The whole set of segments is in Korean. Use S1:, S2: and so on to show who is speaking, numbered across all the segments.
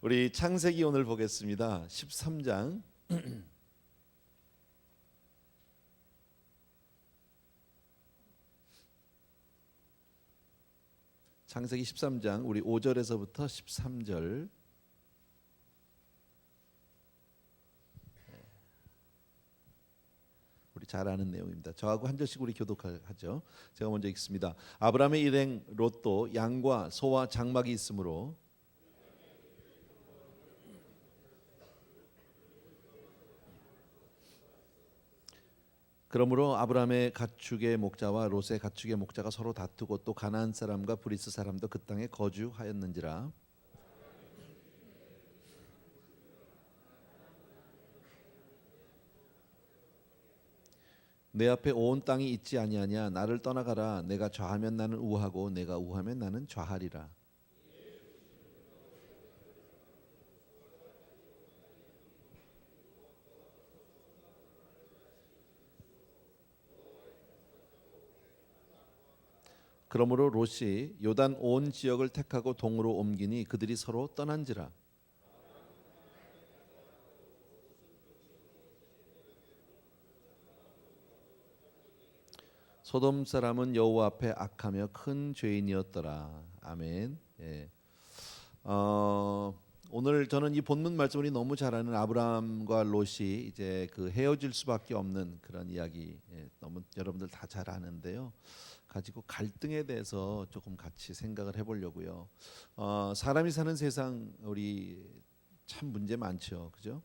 S1: 우리 창세기 오늘 보겠습니다. 13장. 창세기 13장 우리 5절에서부터 13절. 우리 잘 아는 내용입니다. 저하고 한 절씩 우리 교독하죠. 제가 먼저 읽습니다. 아브라함의 일행 롯도 양과 소와 장막이 있으므로 그러므로 아브라함의 가축의 목자와 롯의 가축의 목자가 서로 다투고 또 가나안 사람과 브리스 사람도 그 땅에 거주하였는지라. 내 앞에 온 땅이 있지 아니하냐. 나를 떠나가라. 내가 좌하면 나는 우하고 내가 우하면 나는 좌하리라. 그러므로 롯이 요단 온 지역을 택하고 동으로 옮기니 그들이 서로 떠난지라. 소돔 사람은 여호와 앞에 악하며 큰 죄인이었더라. 아멘. 예. 오늘 저는 이 본문 말씀을 너무 잘 아는 아브라함과 롯이 이제 그 헤어질 수밖에 없는 그런 이야기, 너무 여러분들 다 잘 아는데요. 가지고 갈등에 대해서 조금 같이 생각을 해보려고요. 사람이 사는 세상 우리 참 문제 많죠, 그죠?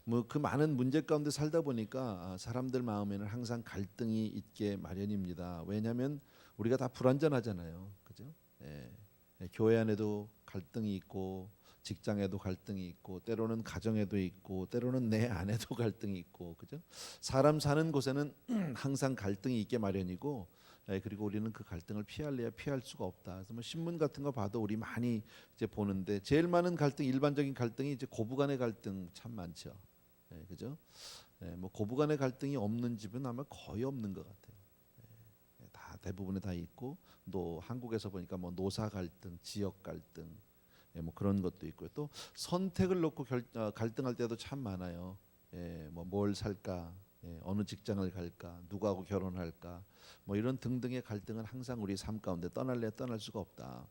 S1: 뭐 그 많은 문제 가운데 살다 보니까 사람들 마음에는 항상 갈등이 있게 마련입니다. 왜냐하면 우리가 다 불완전하잖아요, 그죠? 교회 안에도 갈등이 있고, 직장에도 갈등이 있고, 때로는 가정에도 있고, 때로는 내 안에도 갈등이 있고, 그죠? 사람 사는 곳에는 항상 갈등이 있게 마련이고, 그리고 우리는 그 갈등을 피할래야 피할 수가 없다. 그래서 뭐 신문 같은 거 봐도 우리 많이 이제 보는데 제일 많은 갈등, 일반적인 갈등이 이제 고부간의 갈등 참 많죠. 그죠? 뭐 고부간의 갈등이 없는 집은 아마 거의 없는 것 같아요. 다 대부분에 다 있고, 또 한국에서 보니까 뭐 노사 갈등, 지역 갈등, 뭐 그런 것도 있고요. 또 선택을 놓고 갈등할 때도 참 많아요. 뭐 뭘 살까, 어느 직장을 갈까, 누구하고 결혼할까, 뭐 이런 등등의 갈등은 항상 우리 삶 가운데 떠날래 떠날 수가 없다.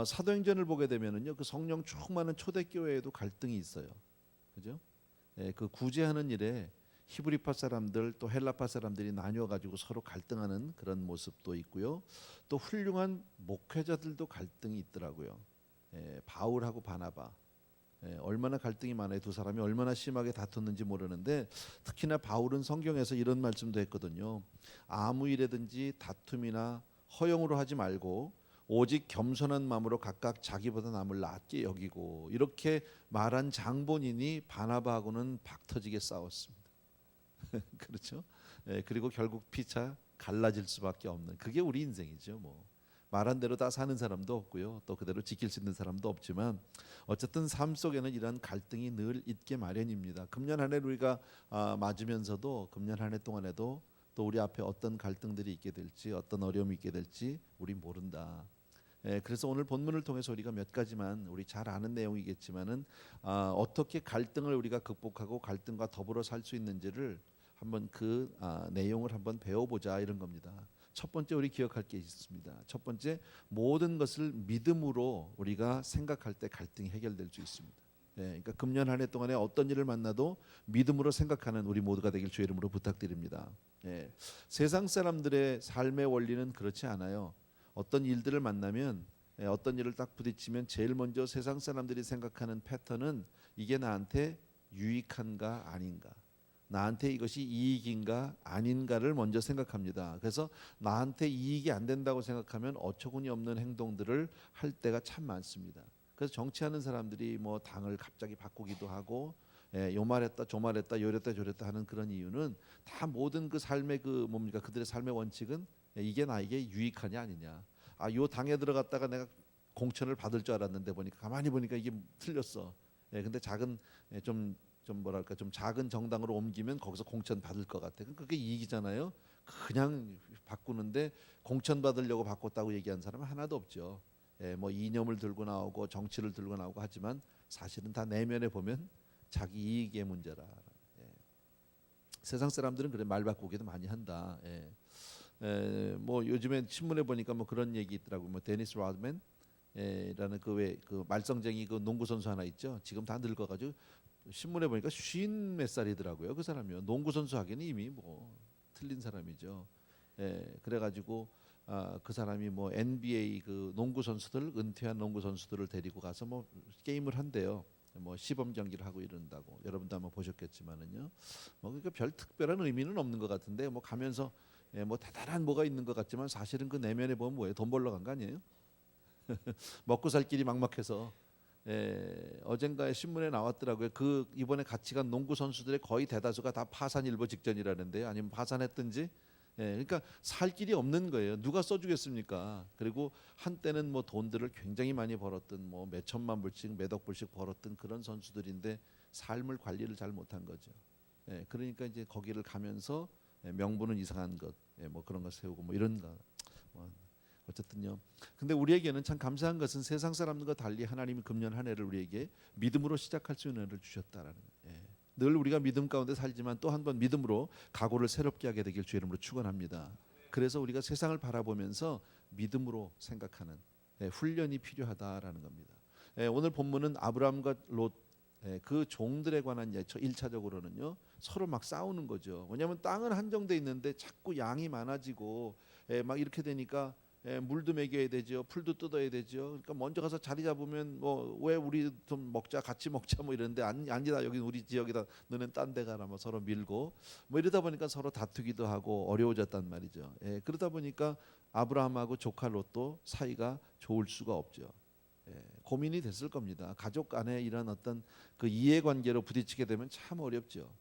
S1: 사도행전을 보게 되면은요, 그 성령 충만한 초대교회에도 갈등이 있어요. 그죠? 그 구제하는 일에 히브리파 사람들 또 헬라파 사람들이 나뉘어 가지고 서로 갈등하는 그런 모습도 있고요. 또 훌륭한 목회자들도 갈등이 있더라고요. 바울하고 바나바. 얼마나 갈등이 많아요. 두 사람이 얼마나 심하게 다퉜는지 모르는데, 특히나 바울은 성경에서 이런 말씀도 했거든요. 아무 일에든지 다툼이나 허영으로 하지 말고 오직 겸손한 마음으로 각각 자기보다 남을 낫게 여기고, 이렇게 말한 장본인이 바나바하고는 박터지게 싸웠습니다. 그렇죠? 그리고 결국 피차 갈라질 수밖에 없는, 그게 우리 인생이죠. 뭐 말한 대로 다 사는 사람도 없고요, 또 그대로 지킬 수 있는 사람도 없지만 어쨌든 삶 속에는 이런 갈등이 늘 있게 마련입니다. 금년 한 해 우리가 맞으면서도 금년 한 해 동안에도 또 우리 앞에 어떤 갈등들이 있게 될지, 어떤 어려움이 있게 될지 우리 모른다. 그래서 오늘 본문을 통해서 우리가 몇 가지만, 우리 잘 아는 내용이겠지만은 어떻게 갈등을 우리가 극복하고 갈등과 더불어 살 수 있는지를 한번 그 내용을 한번 배워보자, 이런 겁니다. 첫 번째 우리 기억할 게 있습니다. 첫 번째, 모든 것을 믿음으로 우리가 생각할 때 갈등이 해결될 수 있습니다. 그러니까 금년 한 해 동안에 어떤 일을 만나도 믿음으로 생각하는 우리 모두가 되길 주의 이름으로 부탁드립니다. 세상 사람들의 삶의 원리는 그렇지 않아요. 어떤 일들을 만나면, 어떤 일을 딱 부딪히면 제일 먼저 세상 사람들이 생각하는 패턴은 이게 나한테 유익한가 아닌가, 나한테 이것이 이익인가 아닌가를 먼저 생각합니다. 그래서 나한테 이익이 안 된다고 생각하면 어처구니 없는 행동들을 할 때가 참 많습니다. 그래서 정치하는 사람들이 뭐 당을 갑자기 바꾸기도 하고, 요 말했다 저 말했다 요랬다 저랬다 하는 그런 이유는 다 모든 그 삶의 그 뭡니까, 그들의 삶의 원칙은 이게 나에게 유익하냐 아니냐. 요 당에 들어갔다가 내가 공천을 받을 줄 알았는데 보니까 가만히 보니까 이게 틀렸어. 근데 작은 좀 뭐랄까 좀 작은 정당으로 옮기면 거기서 공천 받을 것 같아. 그게 이익이잖아요. 그냥 바꾸는데 공천 받으려고 바꿨다고 얘기한 사람은 하나도 없죠. 뭐 이념을 들고 나오고 정치를 들고 나오고 하지만 사실은 다 내면에 보면 자기 이익의 문제라. 예. 세상 사람들은 그래 말 바꾸기도 많이 한다. 뭐 요즘에 신문에 보니까 뭐 그런 얘기 있더라고. 뭐 데니스 라드맨 라는 그 왜 그 말썽쟁이 그 농구 선수 하나 있죠. 지금 다 늙어가지고 신문에 보니까 50몇 살이더라고요. 그 사람이요. 농구 선수 하기는 이미 뭐 틀린 사람이죠. 그래가지고 그 사람이 뭐 NBA 그 농구 선수들 은퇴한 농구 선수들을 데리고 가서 뭐 게임을 한대요. 뭐 시범 경기를 하고 이런다고 여러분도 아마 보셨겠지만은요. 뭐 그러니까 별 특별한 의미는 없는 것 같은데 뭐 가면서 뭐 대단한 뭐가 있는 것 같지만 사실은 그 내면에 보면 뭐예요? 돈 벌러 간 거 아니에요? 먹고 살 길이 막막해서 어젠가에 신문에 나왔더라고요. 그 이번에 같이 간 농구 선수들의 거의 대다수가 다 파산 일보 직전이라는데요. 아니면 파산했든지. 그러니까 살 길이 없는 거예요. 누가 써주겠습니까? 그리고 한때는 뭐 돈들을 굉장히 많이 벌었던 뭐 몇 천만 불씩 몇억 불씩 벌었던 그런 선수들인데 삶을 관리를 잘 못한 거죠. 그러니까 이제 거기를 가면서 명분은 이상한 것, 뭐 그런 거 세우고 뭐 이런 거. 뭐 어쨌든요. 근데 우리에게는 참 감사한 것은 세상 사람들과 달리 하나님이 금년 한 해를 우리에게 믿음으로 시작할 수 있는 은혜를 주셨다라는 거예요. 늘 우리가 믿음 가운데 살지만 또 한 번 믿음으로 각오를 새롭게 하게 되길 주의 이름으로 축원합니다. 그래서 우리가 세상을 바라보면서 믿음으로 생각하는 훈련이 필요하다라는 겁니다. 오늘 본문은 아브라함과 롯 그 종들에 관한 1차적으로는요 서로 막 싸우는 거죠. 왜냐하면 땅은 한정돼 있는데 자꾸 양이 많아지고 막 이렇게 되니까 물도 먹여야 되죠. 풀도 뜯어야 되죠. 그러니까 먼저 가서 자리 잡으면 뭐 왜 우리 좀 먹자 같이 먹자 뭐 이러는데 아니다 여기 우리 지역이다 너는 딴 데 가라 뭐 서로 밀고 뭐 이러다 보니까 서로 다투기도 하고 어려워졌단 말이죠. 그러다 보니까 아브라함하고 조카 롯도 사이가 좋을 수가 없죠. 고민이 됐을 겁니다. 가족 간에 이런 어떤 그 이해관계로 부딪히게 되면 참 어렵죠.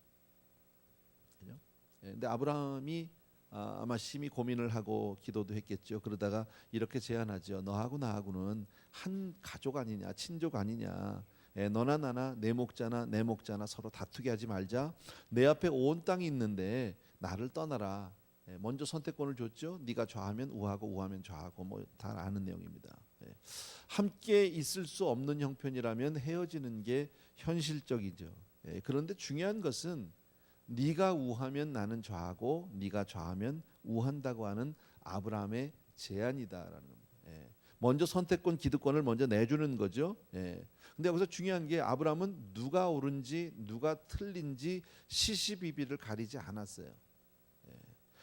S1: 그죠? 근데 아브라함이 아마 심히 고민을 하고 기도도 했겠죠. 그러다가 이렇게 제안하죠. 너하고 나하고는 한 가족 아니냐, 친족 아니냐. 너나 나나 내 목자나 내 목자나 서로 다투게 하지 말자. 내 앞에 온 땅이 있는데 나를 떠나라. 먼저 선택권을 줬죠. 네가 좌하면 우하고 우하면 좌하고 뭐 다 아는 내용입니다. 함께 있을 수 없는 형편이라면 헤어지는 게 현실적이죠. 그런데 중요한 것은 네가 우하면 나는 좌하고 네가 좌하면 우한다고 하는 아브라함의 제안이다라는 겁니다. 먼저 선택권 기득권을 먼저 내주는 거죠. 근데 여기서 중요한 게 아브라함은 누가 옳은지 누가 틀린지 시시비비를 가리지 않았어요.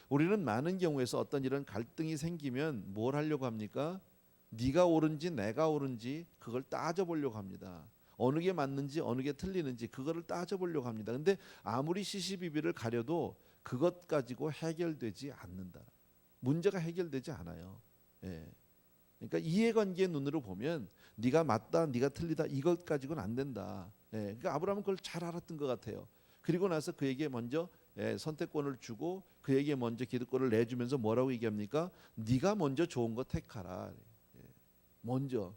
S1: 우리는 많은 경우에서 어떤 이런 갈등이 생기면 뭘 하려고 합니까? 네가 옳은지 내가 옳은지 그걸 따져보려고 합니다. 어느 게 맞는지 어느 게 틀리는지 그거를 따져보려고 합니다. 근데 아무리 시시비비를 가려도 그것 가지고 해결되지 않는다. 문제가 해결되지 않아요. 그러니까 이해관계의 눈으로 보면 네가 맞다 네가 틀리다 이것 가지고는 안 된다. 그러니까 아브라함은 그걸 잘 알았던 것 같아요. 그리고 나서 그에게 먼저 선택권을 주고 그에게 먼저 기득권을 내주면서 뭐라고 얘기합니까? 네가 먼저 좋은 거 택하라. 먼저.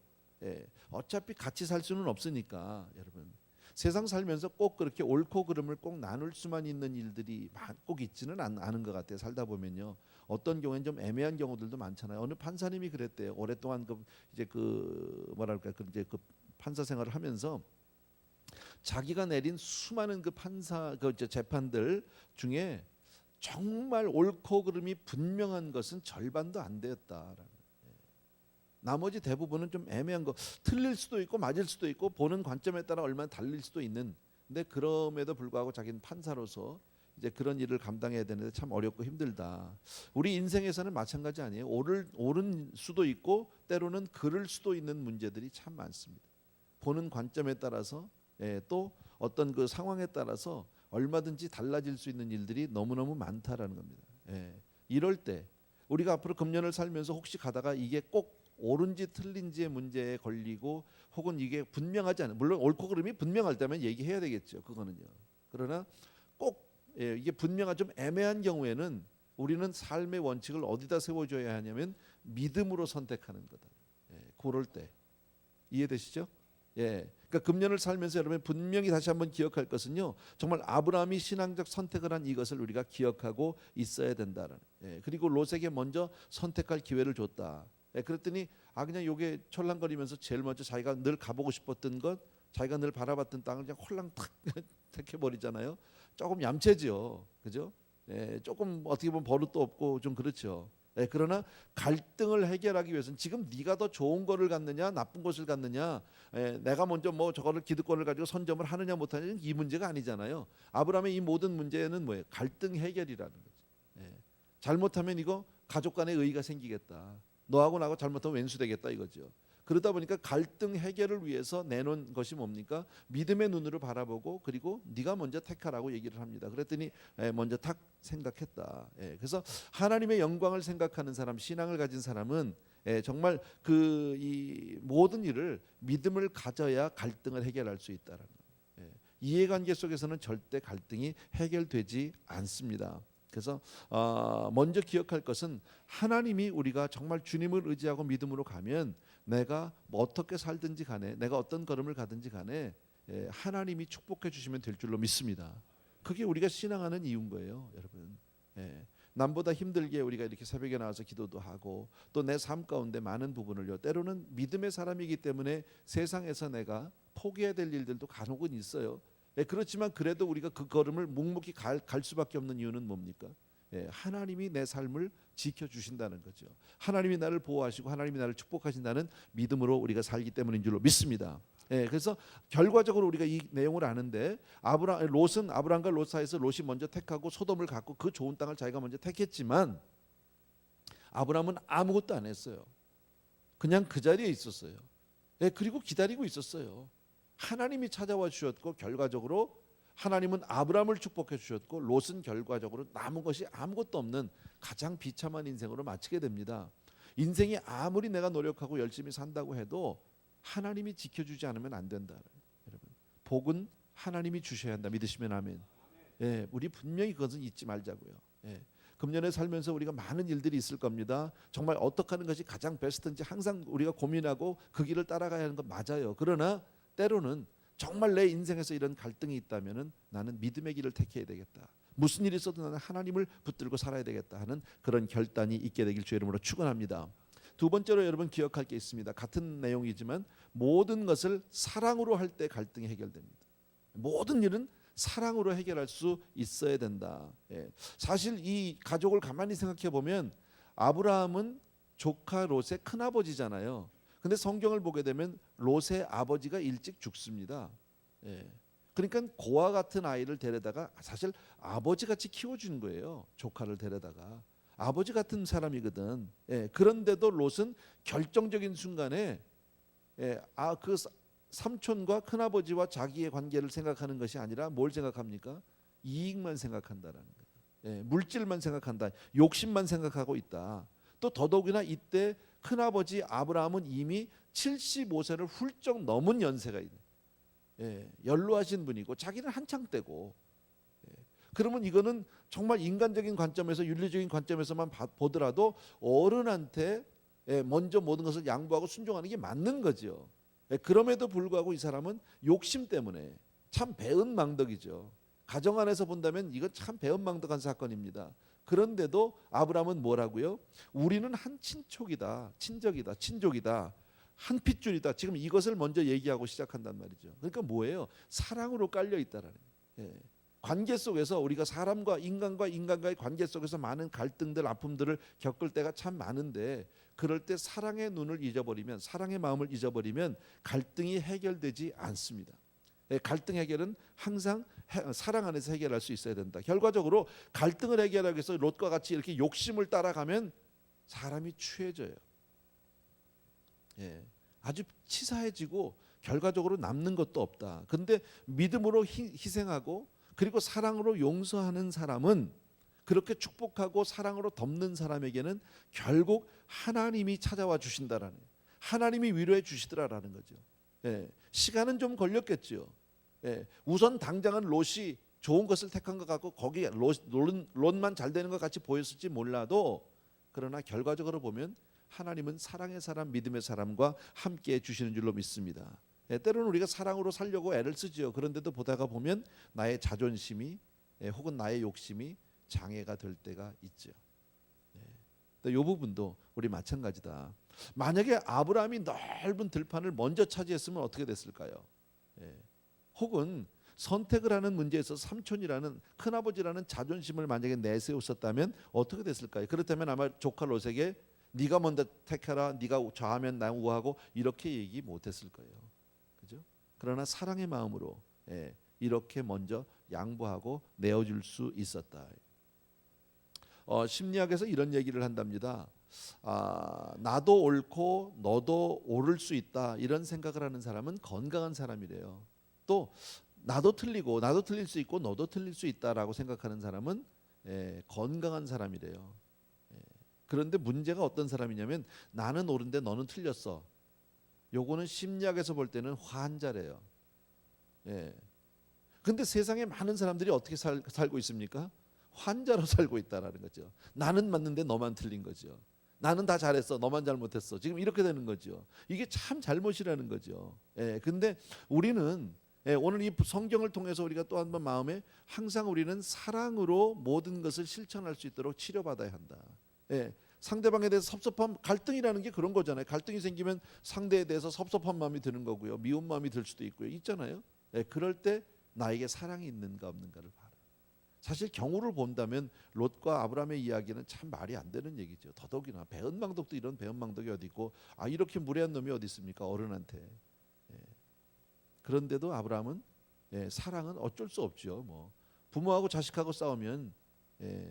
S1: 어차피 같이 살 수는 없으니까 여러분 세상 살면서 꼭 그렇게 옳고 그름을 꼭 나눌 수만 있는 일들이 꼭 있지는 않은 것 같아요. 살다 보면요 어떤 경우에는 좀 애매한 경우들도 많잖아요. 어느 판사님이 그랬대요. 오랫동안 이제 뭐랄까 이제 그 판사 생활을 하면서 자기가 내린 수많은 그 판사 이제 재판들 중에 정말 옳고 그름이 분명한 것은 절반도 안 되었다라는. 나머지 대부분은 좀 애매한 거 틀릴 수도 있고 맞을 수도 있고 보는 관점에 따라 얼마나 달릴 수도 있는 근데 그럼에도 불구하고 자기는 판사로서 이제 그런 일을 감당해야 되는데 참 어렵고 힘들다. 우리 인생에서는 마찬가지 아니에요. 옳은 수도 있고 때로는 그를 수도 있는 문제들이 참 많습니다. 보는 관점에 따라서 또 어떤 그 상황에 따라서 얼마든지 달라질 수 있는 일들이 너무너무 많다라는 겁니다. 이럴 때 우리가 앞으로 금년을 살면서 혹시 가다가 이게 꼭 옳은지 틀린지의 문제에 걸리고 혹은 이게 분명하지 않은 물론 옳고 그름이 분명할 때면 얘기해야 되겠죠. 그거는요. 그러나 꼭 이게 분명한 좀 애매한 경우에는 우리는 삶의 원칙을 어디다 세워줘야 하냐면 믿음으로 선택하는 거다. 그럴 때 이해되시죠? 그러니까 금년을 살면서 여러분 분명히 다시 한번 기억할 것은요. 정말 아브라함이 신앙적 선택을 한 이것을 우리가 기억하고 있어야 된다는. 그리고 롯에게 먼저 선택할 기회를 줬다. 그랬더니 그냥 요게 철랑거리면서 제일 먼저 자기가 늘 가보고 싶었던 것, 자기가 늘 바라봤던 땅을 그냥 홀랑 탁 택해버리잖아요. 조금 얌체지요, 그죠? 조금 어떻게 보면 버릇도 없고 좀 그렇죠. 그러나 갈등을 해결하기 위해서는 지금 네가 더 좋은 거를 갖느냐 나쁜 것을 갖느냐, 내가 먼저 뭐 저거를 기득권을 가지고 선점을 하느냐 못하느냐 이 문제가 아니잖아요. 아브라함의 이 모든 문제는 뭐예요? 갈등 해결이라는 거죠. 잘못하면 이거 가족 간의 의의가 생기겠다. 너하고 나하고 잘못하면 왼수 되겠다 이거죠. 그러다 보니까 갈등 해결을 위해서 내놓은 것이 뭡니까? 믿음의 눈으로 바라보고 그리고 네가 먼저 택하라고 얘기를 합니다. 그랬더니 먼저 탁 생각했다. 그래서 하나님의 영광을 생각하는 사람, 신앙을 가진 사람은 정말 그 이 모든 일을 믿음을 가져야 갈등을 해결할 수 있다라는 거예요. 이해관계 속에서는 절대 갈등이 해결되지 않습니다. 그래서 먼저 기억할 것은 하나님이 우리가 정말 주님을 의지하고 믿음으로 가면 내가 뭐 어떻게 살든지 간에 내가 어떤 걸음을 가든지 간에 하나님이 축복해 주시면 될 줄로 믿습니다. 그게 우리가 신앙하는 이유인 거예요, 여러분. 남보다 힘들게 우리가 이렇게 새벽에 나와서 기도도 하고 또 내 삶 가운데 많은 부분을요, 때로는 믿음의 사람이기 때문에 세상에서 내가 포기해야 될 일들도 간혹은 있어요. 그렇지만 그래도 우리가 그 걸음을 묵묵히 갈 수밖에 없는 이유는 뭡니까? 하나님이 내 삶을 지켜주신다는 거죠. 하나님이 나를 보호하시고 하나님이 나를 축복하신다는 믿음으로 우리가 살기 때문인 줄로 믿습니다. 그래서 결과적으로 우리가 이 내용을 아는데 롯은 아브람과 롯 사이에서 롯이 먼저 택하고 소돔을 갖고 그 좋은 땅을 자기가 먼저 택했지만 아브람은 아무것도 안 했어요. 그냥 그 자리에 있었어요. 그리고 기다리고 있었어요. 하나님이 찾아와 주셨고 결과적으로 하나님은 아브람을 축복해 주셨고 롯은 결과적으로 남은 것이 아무것도 없는 가장 비참한 인생으로 마치게 됩니다. 인생이 아무리 내가 노력하고 열심히 산다고 해도 하나님이 지켜주지 않으면 안 된다. 여러분, 복은 하나님이 주셔야 한다. 믿으시면 아멘. 우리 분명히 그것은 잊지 말자고요. 금년에 살면서 우리가 많은 일들이 있을 겁니다. 정말 어떻게 하는 것이 가장 베스트인지 항상 우리가 고민하고 그 길을 따라가야 하는 건 맞아요. 그러나 때로는 정말 내 인생에서 이런 갈등이 있다면은 나는 믿음의 길을 택해야 되겠다. 무슨 일이 있어도 나는 하나님을 붙들고 살아야 되겠다 하는 그런 결단이 있게 되길 주의 이름으로 축원합니다. 두 번째로 여러분 기억할 게 있습니다. 같은 내용이지만 모든 것을 사랑으로 할 때 갈등이 해결됩니다. 모든 일은 사랑으로 해결할 수 있어야 된다. 사실 이 가족을 가만히 생각해 보면 아브라함은 조카 롯의 큰아버지잖아요. 근데 성경을 보게 되면 롯의 아버지가 일찍 죽습니다. 그러니까 고아 같은 아이를 데려다가 사실 아버지같이 키워준 거예요. 조카를 데려다가 아버지 같은 사람이거든. 그런데도 롯은 결정적인 순간에 그 삼촌과 큰아버지와 자기의 관계를 생각하는 것이 아니라 뭘 생각합니까? 이익만 생각한다라는 거예요. 물질만 생각한다. 욕심만 생각하고 있다. 또 더더욱이나 이때 큰아버지 아브라함은 이미 75세를 훌쩍 넘은 연세가 있는, 연로하신 분이고 자기는 한창 때고, 그러면 이거는 정말 인간적인 관점에서 윤리적인 관점에서만 보더라도 어른한테 먼저 모든 것을 양보하고 순종하는 게 맞는 거죠. 그럼에도 불구하고 이 사람은 욕심 때문에 참 배은망덕이죠. 가정 안에서 본다면 이건 참 배은망덕한 사건입니다. 그런데도 아브라함은 뭐라고요? 우리는 한 친족이다, 한 핏줄이다. 지금 이것을 먼저 얘기하고 시작한단 말이죠. 그러니까 뭐예요? 사랑으로 깔려 있다라는 거예요. 관계 속에서 우리가 사람과 인간과의 관계 속에서 많은 갈등들, 아픔들을 겪을 때가 참 많은데 그럴 때 사랑의 눈을 잊어버리면, 사랑의 마음을 잊어버리면 갈등이 해결되지 않습니다. 갈등 해결은 항상 사랑 안에서 해결할 수 있어야 된다. 결과적으로 갈등을 해결하기 위해서 롯과 같이 이렇게 욕심을 따라가면 사람이 취해져요. 아주 치사해지고 결과적으로 남는 것도 없다. 그런데 믿음으로 희생하고 그리고 사랑으로 용서하는 사람은, 그렇게 축복하고 사랑으로 덮는 사람에게는 결국 하나님이 찾아와 주신다라는, 하나님이 위로해 주시더라라는 거죠. 시간은 좀 걸렸겠죠. 우선 당장은 롯이 좋은 것을 택한 것 같고 거기 롯만 잘 되는 것 같이 보였을지 몰라도, 그러나 결과적으로 보면 하나님은 사랑의 사람, 믿음의 사람과 함께 주시는 줄로 믿습니다. 때로는 우리가 사랑으로 살려고 애를 쓰지요. 그런데도 보다가 보면 나의 자존심이 혹은 나의 욕심이 장애가 될 때가 있죠. 이 부분도 우리 마찬가지다. 만약에 아브라함이 넓은 들판을 먼저 차지했으면 어떻게 됐을까요? 예. 혹은 선택을 하는 문제에서 삼촌이라는 큰아버지라는 자존심을 만약에 내세웠었다면 어떻게 됐을까요? 그렇다면 아마 조카 롯에게 네가 먼저 택해라, 네가 좌하면 나 우하고 이렇게 얘기 못했을 거예요. 그죠? 그러나 사랑의 마음으로 이렇게 먼저 양보하고 내어줄 수 있었다. 심리학에서 이런 얘기를 한답니다. 나도 옳고 너도 옳을 수 있다 이런 생각을 하는 사람은 건강한 사람이래요. 또 나도 틀리고 나도 틀릴 수 있고 너도 틀릴 수 있다라고 생각하는 사람은 건강한 사람이래요. 그런데 문제가 어떤 사람이냐면 나는 옳은데 너는 틀렸어. 요거는 심리학에서 볼 때는 환자래요. 근데 세상에 많은 사람들이 어떻게 살고 있습니까? 환자로 살고 있다라는 거죠. 나는 맞는데 너만 틀린 거죠. 나는 다 잘했어, 너만 잘못했어. 지금 이렇게 되는 거죠. 이게 참 잘못이라는 거죠. 근데 우리는 오늘 이 성경을 통해서 우리가 또 한 번 마음에 항상 우리는 사랑으로 모든 것을 실천할 수 있도록 치료받아야 한다. 상대방에 대해서 섭섭함, 갈등이라는 게 그런 거잖아요. 갈등이 생기면 상대에 대해서 섭섭한 마음이 드는 거고요. 미운 마음이 들 수도 있고요. 있잖아요. 그럴 때 나에게 사랑이 있는가 없는가를 봐라. 사실 경우를 본다면 롯과 아브라함의 이야기는 참 말이 안 되는 얘기죠. 더더욱이나 배은망덕도 이런 배은망덕이 어디 있고 이렇게 무례한 놈이 어디 있습니까? 어른한테. 그런데도 아브라함은 사랑은 어쩔 수 없죠. 뭐 부모하고 자식하고 싸우면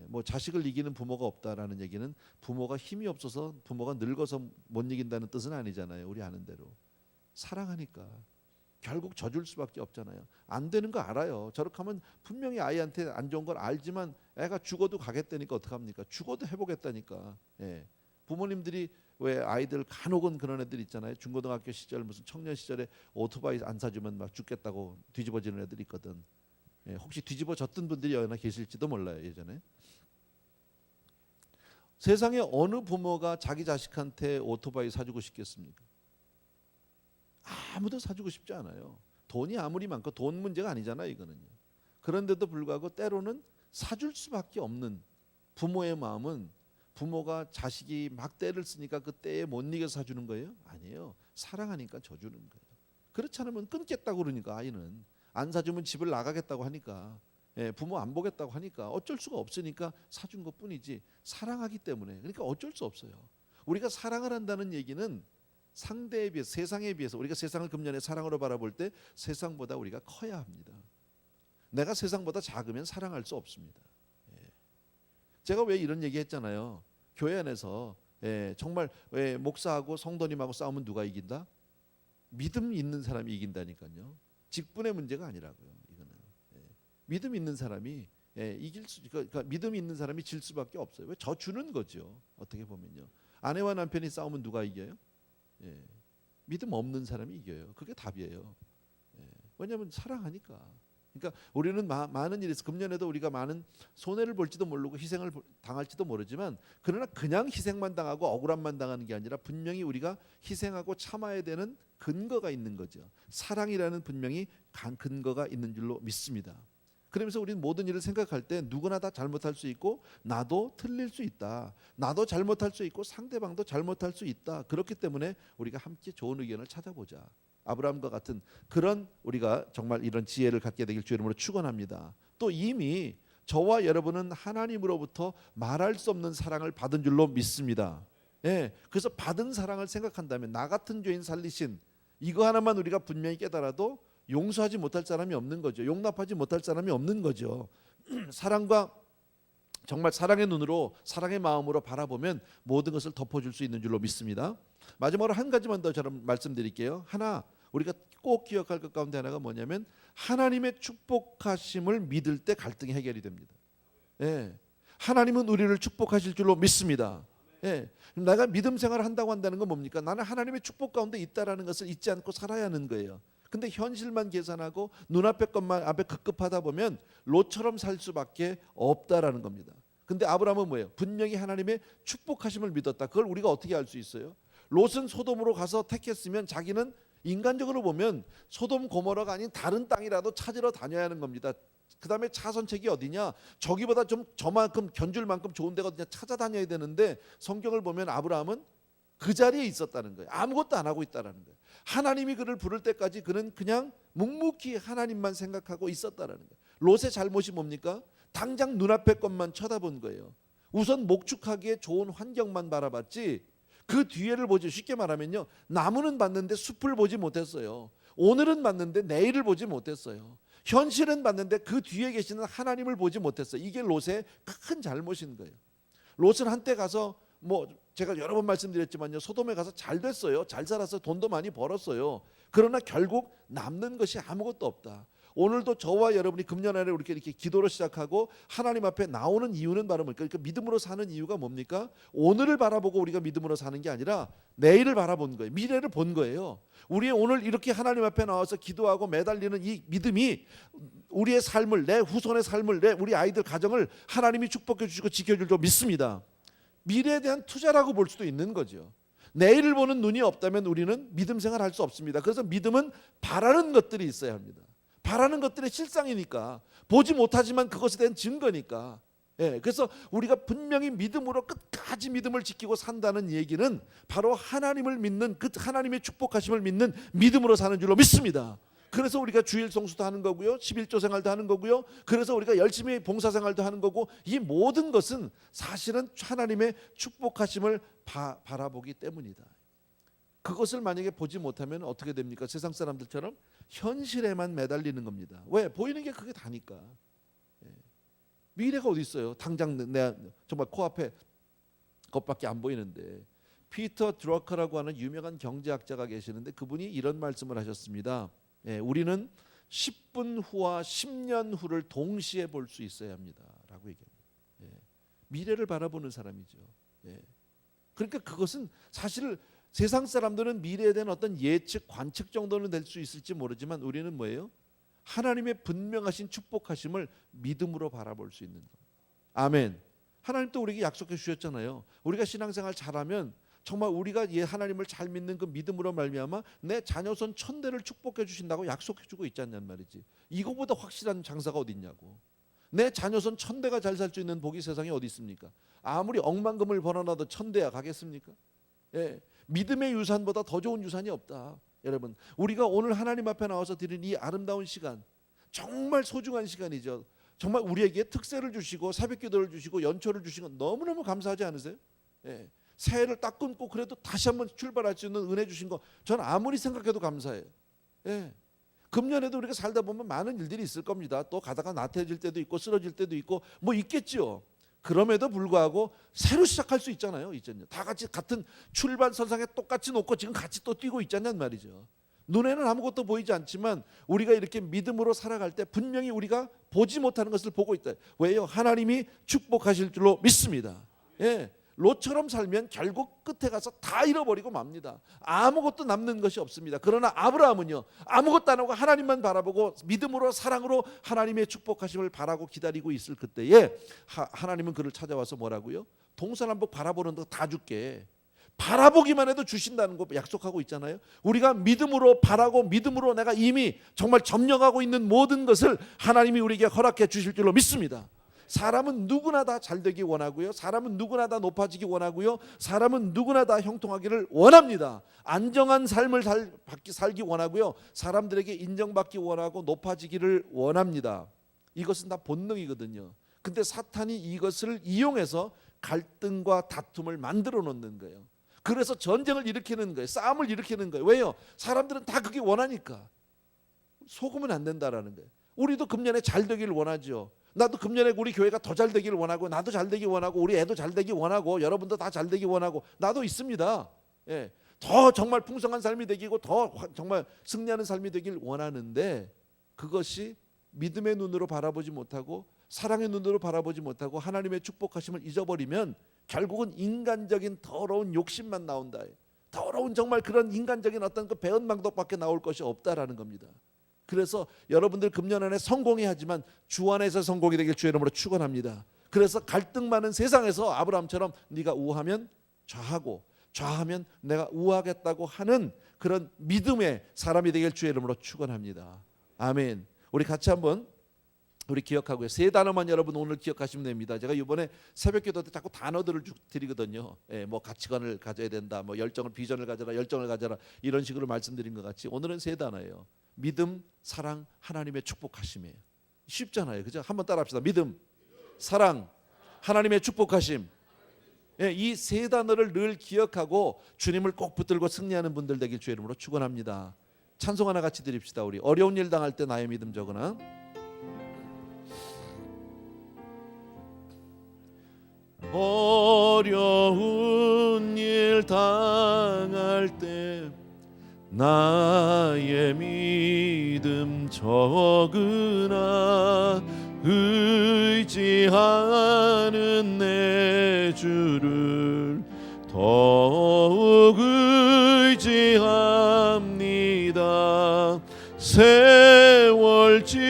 S1: 뭐 자식을 이기는 부모가 없다라는 얘기는 부모가 힘이 없어서 부모가 늙어서 못 이긴다는 뜻은 아니잖아요. 우리 아는 대로 사랑하니까 결국 져줄 수밖에 없잖아요. 안 되는 거 알아요. 저렇게 하면 분명히 아이한테 안 좋은 걸 알지만 애가 죽어도 가겠다니까 어떡합니까? 죽어도 해보겠다니까. 부모님들이 왜 아이들 간혹은 그런 애들 있잖아요. 중고등학교 시절 무슨 청년 시절에 오토바이 안 사주면 막 죽겠다고 뒤집어지는 애들 있거든. 혹시 뒤집어졌던 분들이 어디나 계실지도 몰라요. 예전에 세상에 어느 부모가 자기 자식한테 오토바이 사주고 싶겠습니까? 아무도 사주고 싶지 않아요. 돈이 아무리 많고 돈 문제가 아니잖아요. 이거는요. 그런데도 불구하고 때로는 사줄 수밖에 없는 부모의 마음은 부모가 자식이 막 때를 쓰니까 그 때에 못 이겨서 사주는 거예요? 아니에요. 사랑하니까 져주는 거예요. 그렇지 않으면 끊겠다고 그러니까 아이는 안 사주면 집을 나가겠다고 하니까 부모 안 보겠다고 하니까 어쩔 수가 없으니까 사준 것뿐이지 사랑하기 때문에 그러니까 어쩔 수 없어요. 우리가 사랑을 한다는 얘기는 상대에 비해서 세상에 비해서 우리가 세상을 금년에 사랑으로 바라볼 때 세상보다 우리가 커야 합니다. 내가 세상보다 작으면 사랑할 수 없습니다. 제가 왜 이런 얘기 했잖아요. 교회 안에서 정말 목사하고 성도님하고 싸우면 누가 이긴다? 믿음 있는 사람이 이긴다니까요. 직분의 문제가 아니라고요. 이거는 믿음 있는 사람이 그러니까 믿음 있는 사람이 질 수밖에 없어요. 왜? 저 주는 거죠. 어떻게 보면요. 아내와 남편이 싸우면 누가 이겨요? 믿음 없는 사람이 이겨요. 그게 답이에요. 왜냐하면 사랑하니까. 그러니까 우리는 많은 일에서 금년에도 우리가 많은 손해를 볼지도 모르고 희생을 당할지도 모르지만 그러나 그냥 희생만 당하고 억울함만 당하는 게 아니라 분명히 우리가 희생하고 참아야 되는 근거가 있는 거죠. 사랑이라는 분명히 근거가 있는 줄로 믿습니다. 그러면서 우리는 모든 일을 생각할 때 누구나 다 잘못할 수 있고 나도 틀릴 수 있다. 나도 잘못할 수 있고 상대방도 잘못할 수 있다. 그렇기 때문에 우리가 함께 좋은 의견을 찾아보자. 아브라함과 같은 그런 우리가 정말 이런 지혜를 갖게 되길 주의 이름으로 축원합니다. 또 이미 저와 여러분은 하나님으로부터 말할 수 없는 사랑을 받은 줄로 믿습니다. 그래서 받은 사랑을 생각한다면 나 같은 죄인 살리신 이거 하나만 우리가 분명히 깨달아도 용서하지 못할 사람이 없는 거죠. 용납하지 못할 사람이 없는 거죠. 사랑과 정말 사랑의 눈으로 사랑의 마음으로 바라보면 모든 것을 덮어줄 수 있는 줄로 믿습니다. 마지막으로 한 가지만 더 저는 말씀드릴게요. 하나 우리가 꼭 기억할 것 가운데 하나가 뭐냐면 하나님의 축복하심을 믿을 때 갈등이 해결이 됩니다. 하나님은 우리를 축복하실 줄로 믿습니다. 내가 믿음 생활을 한다고 한다는 건 뭡니까? 나는 하나님의 축복 가운데 있다라는 것을 잊지 않고 살아야 하는 거예요. 근데 현실만 계산하고 눈앞의 것만 앞에 급급하다 보면 롯처럼 살 수밖에 없다라는 겁니다. 근데 아브라함은 뭐예요? 분명히 하나님의 축복하심을 믿었다. 그걸 우리가 어떻게 알 수 있어요? 롯은 소돔으로 가서 택했으면 자기는 인간적으로 보면 소돔 고모라가 아닌 다른 땅이라도 찾으러 다녀야 하는 겁니다. 그 다음에 차선책이 어디냐? 저기보다 좀 저만큼 견줄 만큼 좋은 데가 어디냐 찾아다녀야 되는데 성경을 보면 아브라함은 그 자리에 있었다는 거예요. 아무것도 안 하고 있다는 거예요. 하나님이 그를 부를 때까지 그는 그냥 묵묵히 하나님만 생각하고 있었다는 거예요. 롯의 잘못이 뭡니까? 당장 눈앞의 것만 쳐다본 거예요. 우선 목축하기에 좋은 환경만 바라봤지 그 뒤에를 보지, 쉽게 말하면요, 나무는 봤는데 숲을 보지 못했어요. 오늘은 봤는데 내일을 보지 못했어요. 현실은 봤는데 그 뒤에 계시는 하나님을 보지 못했어요. 이게 롯의 큰 잘못인 거예요. 롯은 한때 가서 제가 여러 번 말씀드렸지만요, 소돔에 가서 잘 됐어요. 잘 살았어요. 돈도 많이 벌었어요. 그러나 결국 남는 것이 아무것도 없다. 오늘도 저와 여러분이 금년에 이렇게 기도를 시작하고 하나님 앞에 나오는 이유는 바로 뭡니까? 그러니까 믿음으로 사는 이유가 뭡니까? 오늘을 바라보고 우리가 믿음으로 사는 게 아니라 내일을 바라본 거예요. 미래를 본 거예요. 우리의 오늘 이렇게 하나님 앞에 나와서 기도하고 매달리는 이 믿음이 우리의 삶을, 내 후손의 삶을, 우리 아이들 가정을 하나님이 축복해 주시고 지켜줄 줄 믿습니다. 미래에 대한 투자라고 볼 수도 있는 거죠. 내일을 보는 눈이 없다면 우리는 믿음 생활할 수 없습니다. 그래서 믿음은 바라는 것들이 있어야 합니다. 바라는 것들의 실상이니까, 보지 못하지만 그것에 대한 증거니까. 그래서 우리가 분명히 믿음으로 끝까지 믿음을 지키고 산다는 얘기는 바로 하나님을 믿는, 그 하나님의 축복하심을 믿는 믿음으로 사는 줄로 믿습니다. 그래서 우리가 주일 성수도 하는 거고요, 11조 생활도 하는 거고요, 그래서 우리가 열심히 봉사 생활도 하는 거고, 이 모든 것은 사실은 하나님의 축복하심을 바라보기 때문이다. 그것을 만약에 보지 못하면 어떻게 됩니까? 세상 사람들처럼 현실에만 매달리는 겁니다. 왜? 보이는 게 그게 다니까. 미래가 어디 있어요? 당장 내 정말 코앞에 것밖에 안 보이는데. 피터 드러커라고 하는 유명한 경제학자가 계시는데 그분이 이런 말씀을 하셨습니다. 우리는 10분 후와 10년 후를 동시에 볼 수 있어야 합니다 라고 얘기합니다. 미래를 바라보는 사람이죠. 그러니까 그것은 사실 세상 사람들은 미래에 대한 어떤 예측, 관측 정도는 될 수 있을지 모르지만 우리는 뭐예요? 하나님의 분명하신 축복하심을 믿음으로 바라볼 수 있는 겁니다. 아멘. 하나님 또 우리에게 약속해 주셨잖아요. 우리가 신앙생활 잘하면 정말 우리가 하나님을 잘 믿는 그 믿음으로 말미암아 내 자녀손 1000대를 축복해 주신다고 약속해 주고 있지 않냔 말이지. 이거보다 확실한 장사가 어디 있냐고. 내 자녀손 1000대가 잘 살 수 있는 복이 세상에 어디 있습니까? 아무리 억만금을 벌어놔도 1000대야 가겠습니까? 믿음의 유산보다 더 좋은 유산이 없다. 여러분, 우리가 오늘 하나님 앞에 나와서 드린 이 아름다운 시간, 정말 소중한 시간이죠. 정말 우리에게 특세를 주시고 새벽기도를 주시고 연초를 주시고 너무너무 감사하지 않으세요? 새해를 딱 끊고 그래도 다시 한번 출발할 수 있는 은혜 주신 거 저는 아무리 생각해도 감사해요. 금년에도 우리가 살다 보면 많은 일들이 있을 겁니다. 또 가다가 나태해질 때도 있고 쓰러질 때도 있고 있겠지요. 그럼에도 불구하고 새로 시작할 수 있잖아요. 이제는 다 같이 같은 출발선상에 똑같이 놓고 지금 같이 또 뛰고 있잖아요 말이죠. 눈에는 아무것도 보이지 않지만 우리가 이렇게 믿음으로 살아갈 때 분명히 우리가 보지 못하는 것을 보고 있다. 왜요? 하나님이 축복하실 줄로 믿습니다. 롯처럼 살면 결국 끝에 가서 다 잃어버리고 맙니다. 아무것도 남는 것이 없습니다. 그러나 아브라함은요, 아무것도 안 하고 하나님만 바라보고 믿음으로 사랑으로 하나님의 축복하심을 바라고 기다리고 있을 그때에 하나님은 그를 찾아와서 뭐라고요? 동서남북 바라보는 거 다 줄게. 바라보기만 해도 주신다는 거 약속하고 있잖아요. 우리가 믿음으로 바라고 믿음으로 내가 이미 정말 점령하고 있는 모든 것을 하나님이 우리에게 허락해 주실 줄로 믿습니다. 사람은 누구나 다 잘되기 원하고요, 사람은 누구나 다 높아지기 원하고요, 사람은 누구나 다 형통하기를 원합니다. 안정한 삶을 살기 원하고요, 사람들에게 인정받기 원하고 높아지기를 원합니다. 이것은 다 본능이거든요. 근데 사탄이 이것을 이용해서 갈등과 다툼을 만들어 놓는 거예요. 그래서 전쟁을 일으키는 거예요. 싸움을 일으키는 거예요. 왜요? 사람들은 다 그게 원하니까. 속으면 안 된다라는 거예요. 우리도 금년에 잘 되기를 원하죠. 나도 금년에 우리 교회가 더 잘 되기를 원하고, 나도 잘 되기 원하고, 우리 애도 잘 되기 원하고, 여러분도 다 잘 되기 원하고, 나도 있습니다. 더 정말 풍성한 삶이 되기고 더 정말 승리하는 삶이 되길 원하는데, 그것이 믿음의 눈으로 바라보지 못하고 사랑의 눈으로 바라보지 못하고 하나님의 축복하심을 잊어버리면 결국은 인간적인 더러운 욕심만 나온다. 더러운 정말 그런 인간적인 어떤 그 배은망덕밖에 나올 것이 없다라는 겁니다. 그래서 여러분들 금년 안에 성공해야 하지만 주 안에서 성공이 되길 주의 이름으로 축원합니다. 그래서 갈등 많은 세상에서 아브라함처럼 네가 우하면 좌하고 좌하면 내가 우하겠다고 하는 그런 믿음의 사람이 되길 주의 이름으로 축원합니다. 아멘. 우리 같이 한번 우리 기억하고요. 세 단어만 여러분 오늘 기억하시면 됩니다. 제가 이번에 새벽기도 때 자꾸 단어들을 드리거든요. 뭐 가치관을 가져야 된다, 뭐 열정을, 비전을 가져라, 열정을 가져라, 이런 식으로 말씀드린 것 같이 오늘은 세 단어예요. 믿음, 사랑, 하나님의 축복하심이에요. 쉽잖아요, 그죠? 한번 따라합시다. 믿음, 사랑, 하나님의 축복하심. 이 세 단어를 늘 기억하고 주님을 꼭 붙들고 승리하는 분들 되길 주의 이름으로 축원합니다. 찬송 하나 같이 드립시다. 우리 어려운 일 당할 때 나의 믿음 적으나. 어려운 일 당할 때 나의 믿음 적으나 의지하는 내 주를 더욱 의지합니다. 세월 지나갈수록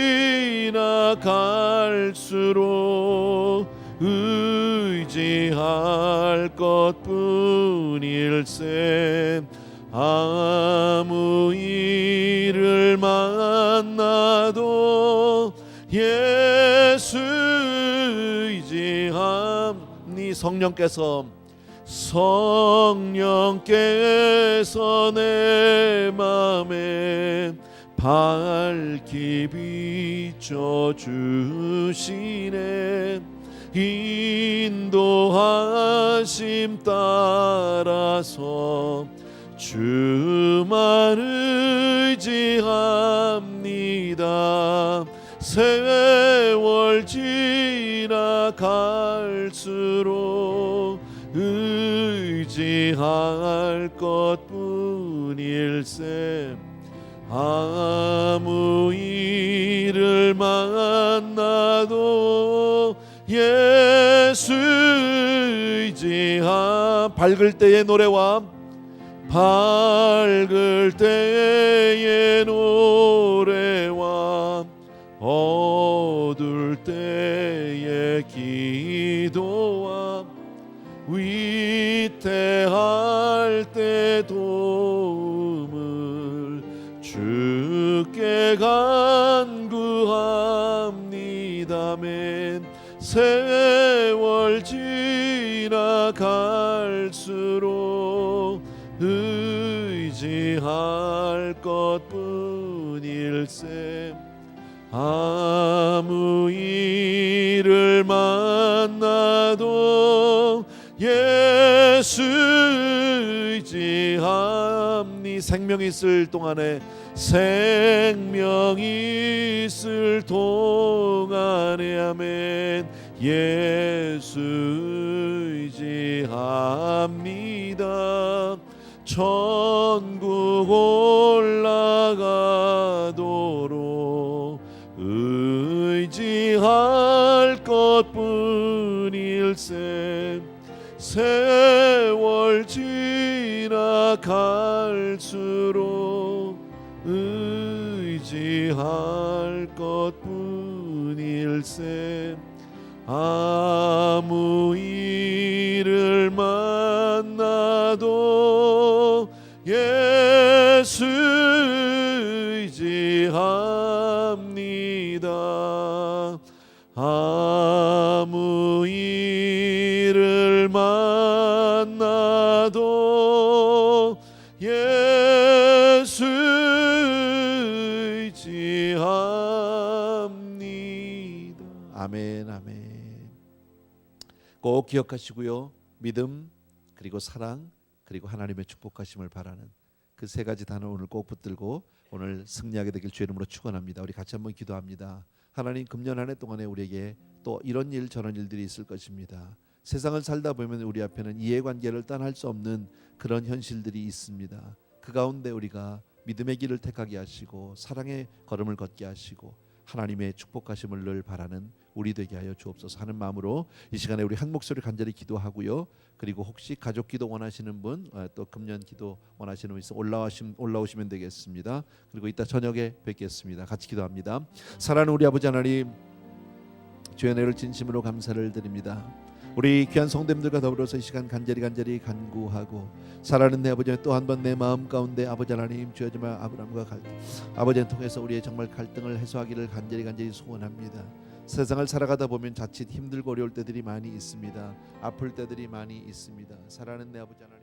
S1: 의지할 것뿐일세. 아무 일을 만나도 예수 의지함니. 성령께서 내 맘에 밝히 비춰주시네. 인도하심 따라서 주만 의지합니다. 세월 지나갈수록 의지할 것뿐일세. 아무 일을 만나도 예수 의지함. 밝을 때의 노래와 밝을 때의 노래와 어두울 때의 기도와 위태할 때 도움을 주께 간구합니다멘. 세월 지나갈수록 의지할 것뿐일세. 아무 일을 만나도 예수 의지함니. 생명이 있을 동안에 아멘. 예수 의지합니다. 천국 올라가도록 의지할 것뿐일세. 세월 지나갈수록 의지할 것뿐일세. 아무 일을 만나도 예수 의지합니다. 아무 일을 만나도 예수 의지합니다. 아멘, 아멘. 꼭 기억하시고요. 믿음, 그리고 사랑, 그리고 하나님의 축복하심을 바라는 그 세 가지 단어 오늘 꼭 붙들고 오늘 승리하게 되길 주의 이름으로 축원합니다. 우리 같이 한번 기도합니다. 하나님, 금년 한 해 동안에 우리에게 또 이런 일 저런 일들이 있을 것입니다. 세상을 살다 보면 우리 앞에는 이해관계를 떠날 수 없는 그런 현실들이 있습니다. 그 가운데 우리가 믿음의 길을 택하게 하시고 사랑의 걸음을 걷게 하시고 하나님의 축복하심을 늘 바라는 우리 되게 하여 주옵소서 하는 마음으로 이 시간에 우리 한 목소리 간절히 기도하고요. 그리고 혹시 가족 기도 원하시는 분, 또 금년 기도 원하시는 분 있어 올라오시면 되겠습니다. 그리고 이따 저녁에 뵙겠습니다. 같이 기도합니다. 사랑하는 우리 아버지 하나님, 주의 은혜를 진심으로 감사를 드립니다. 우리 귀한 성도님들과 더불어서 이 시간 간절히 간구하고 살아있는 내 아버지 또 한 번 내 마음 가운데 아버지 하나님 주여 정말 아브라함과 갈등 아버지를 통해서 우리의 정말 갈등을 해소하기를 간절히 소원합니다. 세상을 살아가다 보면 자칫 힘들고 어려울 때들이 많이 있습니다. 아플 때들이 많이 있습니다. 살아있는 내 아버지 하나님